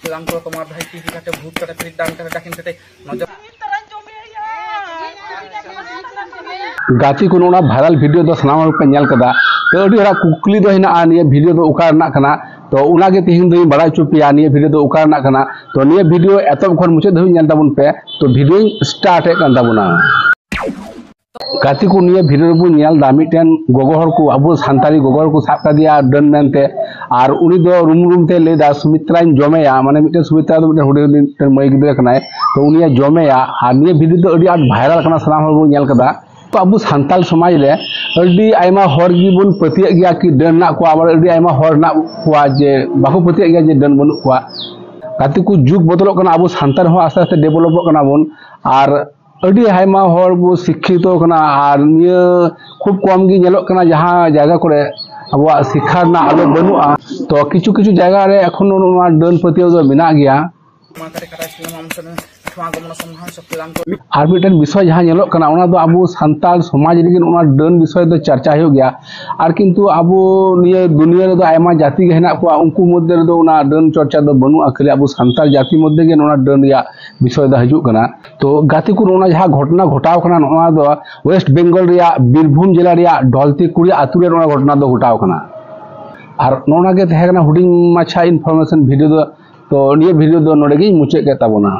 প্রদান করো তোমার ভাই টিভি কাটে ভূত কাটে ফির দান কাটে ডাকিন কাটে নজর गाती को नोना वायरल वीडियो दो सनाम पे नेल कदा तो अडी हरा कुकली दो हिना निये वीडियो दो उकार ना कना तो उनागे तिहिन दो बड़ाई चुपिया निये वीडियो दो उकार ना कना तो निये वीडियो एतब खन मुचे धबी नेल ताबुन पे तो वीडियो स्टार्ट है कान ताबुना गाती को निये वीडियो बु नेल दा मिटेन गोगो हर को अबो सान्ताली गोगो हर को साब का दिया डन मेनते आर उनी दो रूम ते लेदा सुमित्रा जमेया माने मिटे सुमित्रा दो मिटे हुडे मई गिदरे कनाय तो उनिया जमेया आर निये वीडियो दो अडी आट वायरल कना सनाम हर बु नेल कदा तो अब सान्ताल समाज रे अडी आयमा हर गिबुन पतिया गया कि डन ना को आबार अडी आयमा हर ना को जे बाको पतिया गया जे डन बनु को गाती को जुग बदलक कना अब सान्ताल हो आस्ते आस्ते डेवलप कना बन आर अडी आयमा हर बो शिक्षित कना आर निया खूब कम गी नेलक कना जहां जायगा करे अब शिक्षा ना आलो बनुआ तो किछु किछु जायगा रे एखोनो नोना डन पतिया दो बिना गया और मिटन विषय जहाँ नेलोक कना ओना दो अब सान्ताल समाज लेकिन ओना डन विषय दो चर्चा हो गया और किंतु अब निये दुनिया रे दो आयमा जाति गे हेना को उनको मध्य रे दो ओना डन चर्चा दो बनु अखले अब सान्ताल जाति मध्य गे ओना डन या विषय दो हजु कना तो गाती को ओना जहाँ घटना घटाव कना ओना दो वेस्ट बेंगल रिया बीरभूम जिला रिया ढलती कुड़ी आतु रे ओना घटना दो घटाव कना और नोना गे तहे कना हुडिंग माछा इनफॉरमेशन वीडियो दो तो ये वीडियो दो नोडे गे मुचे के ताबोना।